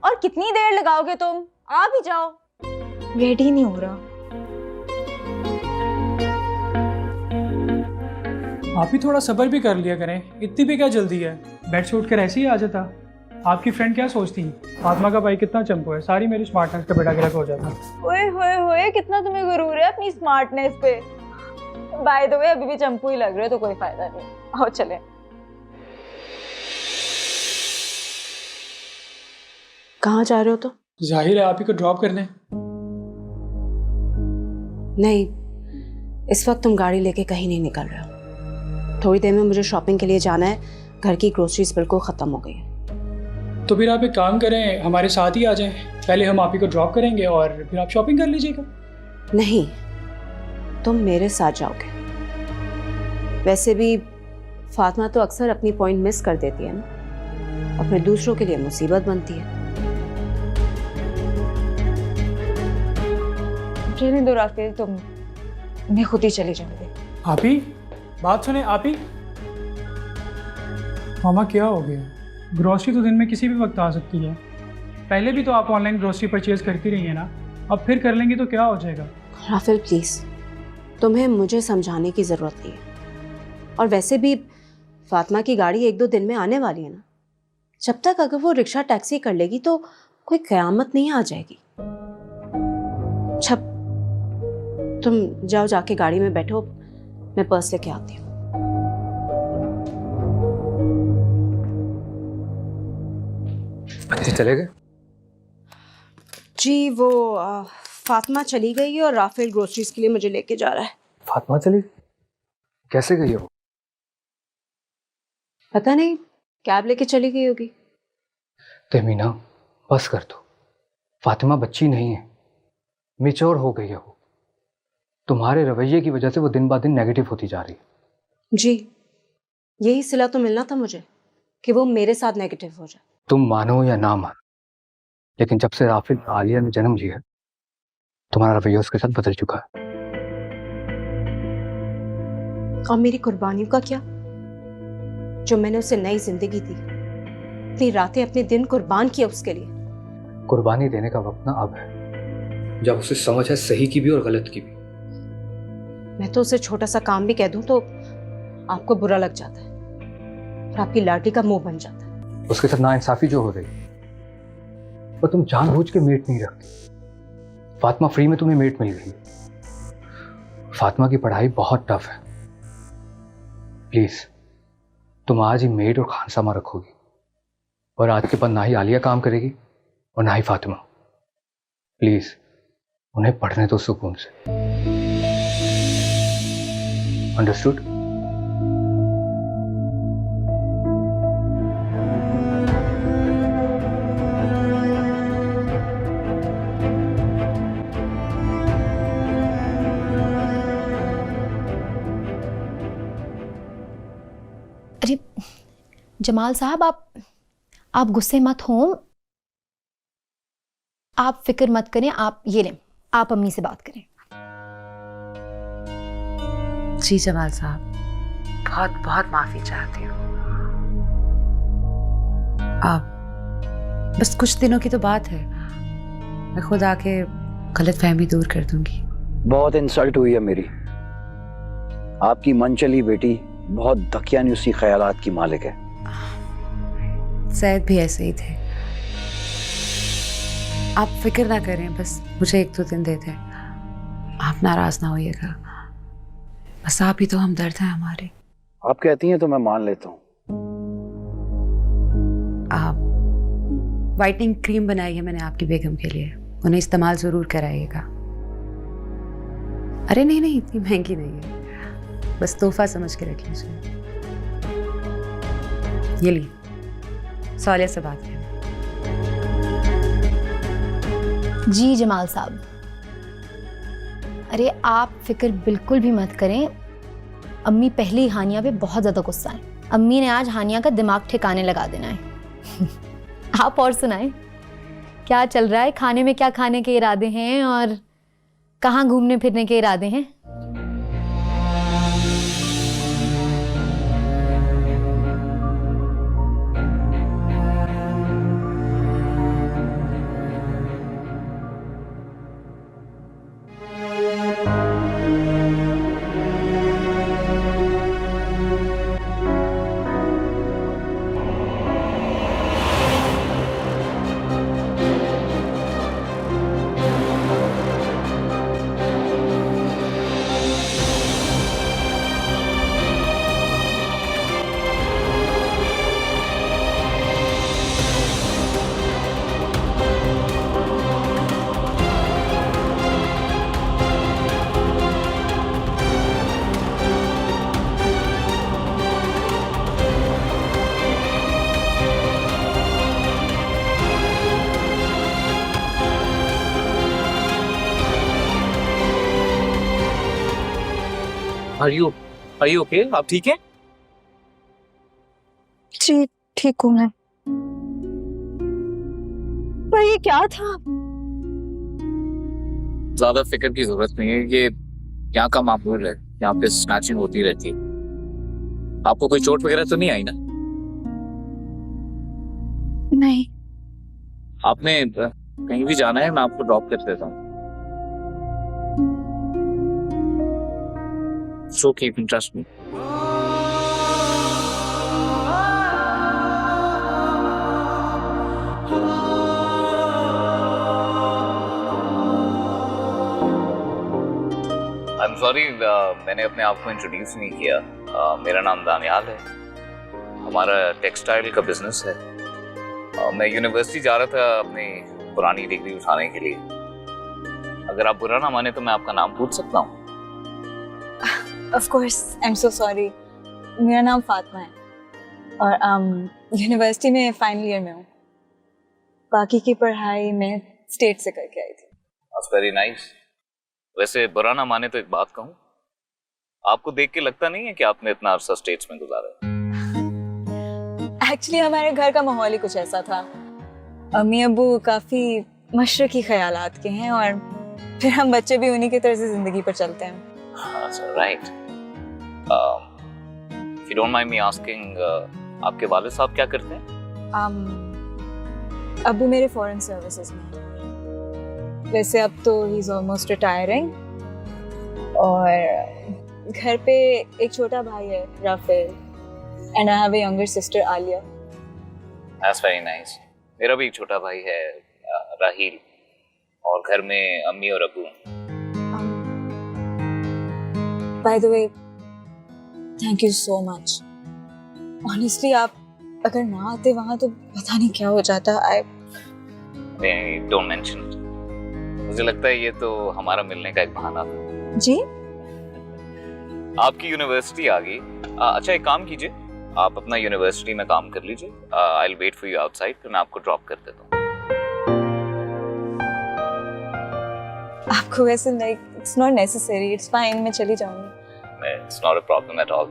और कितनी देर लगाओगे तुम? आ भी जाओ। रेडी नहीं हो रहा। आप ही थोड़ा सब्र भी कर लिया करें, इतनी भी क्या जल्दी है? बेड से उठकर ऐसे ही आ जाता। आपकी फ्रेंड क्या सोचती? फातिमा का भाई कितना चंपू है, सारी मेरी स्मार्टनेस का बेड़ा गर्क हो जाता। ओए होए होए, कितना तुम्हें गुरूर है अपनी स्मार्टनेस पे। बाय द वे अभी भी चंपू ही लग रहे हो तो कोई फायदा नहीं। आओ चले। कहाँ जा रहे हो? तो जाहिर है आप ही को ड्रॉप करने। नहीं, इस वक्त तुम गाड़ी लेके कहीं नहीं निकल रहे हो। थोड़ी देर में मुझे शॉपिंग के लिए जाना है। घर की ग्रोसरीज बिल्कुल खत्म हो गई है। तो फिर आप एक काम करें, हमारे साथ ही आ जाएं। पहले हम आप ही को ड्रॉप करेंगे और फिर आप शॉपिंग कर लीजिएगा। नहीं, तुम मेरे साथ जाओगे। वैसे भी फातिमा तो अक्सर अपनी पॉइंट मिस कर देती है ना, और फिर दूसरों के लिए मुसीबत बनती है। रहने दो राफेल, तुम मैं खुद ही चली जाऊंगी। आप ही बात सुने। आप ही मामा क्या हो गया? ग्रोसरी तो दिन में किसी भी वक्त आ सकती है। पहले भी तो आप ऑनलाइन ग्रोसरी परचेज करती रही है ना, अब फिर कर लेंगी तो क्या हो जाएगा? राफेल प्लीज, तुम्हें मुझे समझाने की जरूरत नहीं है। और वैसे भी फातिमा की गाड़ी 1-2 दिन में आने वाली है ना। जब तक अगर वो रिक्शा टैक्सी कर लेगी तो कोई कयामत नहीं आ जाएगी। छप, तुम जाओ, जाके गाड़ी में बैठो, मैं पर्स लेके आती हूँ। बच्चे चले गए? जी वो फातिमा चली गई है और राफेल ग्रोसरीज के लिए मुझे लेके जा रहा है। फातिमा चली? कैसे गई हो? पता नहीं, कैब लेके चली गई होगी। तहमीना बस कर दो। फातिमा बच्ची नहीं है, मैच्योर हो गई है वो। तुम्हारे रवैये की वजह से वो दिन ब दिन नेगेटिव होती जा रही है। जी, यही सिला तो मिलना था मुझे कि वो मेरे साथ नेगेटिव हो जाए। तुम मानो या ना मानो, लेकिन जब से राफिल आलिया ने जन्म लिया तुम्हारा रवैया उसके साथ बदल चुका है। और मेरी कुर्बानियों का क्या? जो मैंने उसे नई जिंदगी दी, अपनी रातें अपने दिन कुर्बान किया उसके लिए। कुर्बानी देने का वक्त ना अब है, जब उसे समझ है सही की भी और गलत की भी। मैं तो उसे छोटा सा काम भी कह दूं तो आपको बुरा लग जाता है और आपकी लाठी का मुंह बन जाता है। उसके साथ नाइंसाफी जो हो रही, और तुम जानबूझ के मेट नहीं रखती। फातिमा फ्री में तुम्हें मेट मिल गई। फातिमा की पढ़ाई बहुत टफ है। प्लीज तुम आज ही मेड और खानसामा रखोगी, और आज के बाद ना ही आलिया काम करेगी और ना ही फातिमा। प्लीज उन्हें पढ़ने दो सुकून से। अंडरस्टूड? अरे जमाल साहब, आप गुस्से मत हो। आप फिक्र मत करें। आप ये लें, आप अम्मी से बात करें। जी जमाल साहब, बहुत बहुत माफी चाहती हूँ। आप बस कुछ दिनों की तो बात है, मैं खुद आके गलतफहमी दूर कर दूंगी। बहुत इंसल्ट हुई है मेरी। आपकी मनचली बेटी बहुत दकियानुसी ख्यालात की मालिक है। सैयद भी ऐसे ही थे। आप फिक्र ना करें, बस मुझे 1-2 दिन दे दें। आप नाराज ना होइएगा, बस आप ही तो हमदर्द हैं हमारे। आप कहती हैं तो मैं मान लेता हूँ। आप वाइटनिंग क्रीम बनाई है मैंने आपकी बेगम के लिए, उन्हें इस्तेमाल जरूर कराइएगा। अरे नहीं नहीं, इतनी महंगी नहीं है, बस तोहफा समझ के रख लीजिए। ये ली, सालिया से बात करें। जी जमाल साहब, अरे आप फिक्र बिल्कुल भी मत करें। अम्मी पहले ही हानिया पे बहुत ज़्यादा गुस्सा है। अम्मी ने आज हानिया का दिमाग ठिकाने लगा देना है। आप और सुनाएं, क्या चल रहा है? खाने में क्या खाने के इरादे हैं और कहाँ घूमने फिरने के इरादे हैं? Are you okay? आप ठीक हैं? जी ठीक हूँ मैं। पर ये क्या था? ज्यादा फिक्र की जरूरत नहीं है, ये यहाँ का मामूल है, यहाँ पे स्नैचिंग होती रहती है। आपको कोई चोट वगैरह तो नहीं आई ना? नहीं। आपने कहीं भी जाना है, मैं आपको ड्रॉप कर देता हूँ। So keep in trust me. I'm sorry, मैंने अपने आप को इंट्रोड्यूस नहीं किया। मेरा नाम दानियाल है। हमारा टेक्सटाइल का बिजनेस है। मैं यूनिवर्सिटी जा रहा था अपनी पुरानी डिग्री उठाने के लिए। अगर आप बुरा ना माने तो मैं आपका नाम पूछ सकता हूँ? Of course, I'm so sorry. मेरा नाम फातिमा है और यूनिवर्सिटी में फाइनल ईयर में हूँ। बाकी की पढ़ाई मैं स्टेट से करके आई थी। That's very nice. वैसे बुरा ना माने तो एक बात कहूँ, आपको देख के लगता नहीं है कि आपने इतना अरसा स्टेट्स में गुजारा है? एक्चुअली हमारे घर का माहौल ही कुछ ऐसा था। अम्मी अब्बू काफी मशरकी ख्यालात के हैं और फिर हम बच्चे भी उन्हीं की तरह से जिंदगी पर चलते हैं। That's right. If you don't mind me asking, आपके वालिद साहब क्या करते हैं? अब्बू मेरे फॉरेन सर्विसेज में हैं। वैसे अब तो ही इज ऑलमोस्ट रिटायरिंग और घर पे एक छोटा भाई है Rafael and I have a younger sister Alia. That's very nice. मेरा भी एक छोटा भाई है राहील और घर में अम्मी और अब्बू। By the way, thank you so much. Honestly, आप अगर ना आते वहाँ तो पता नहीं क्या हो जाता। नहीं, don't mention it. मुझे लगता है ये तो हमारा मिलने का एक बहाना था। जी? आपकी यूनिवर्सिटी आ गई। अच्छा एक काम कीजिए, आप अपना यूनिवर्सिटी में काम कर लीजिए। I'll wait for you outside, फिर मैं आपको ड्रॉप कर देता हूँ। आपको वैसे like it's not necessary, it's fine, मैं चली जाऊंगी। It's not a problem at all.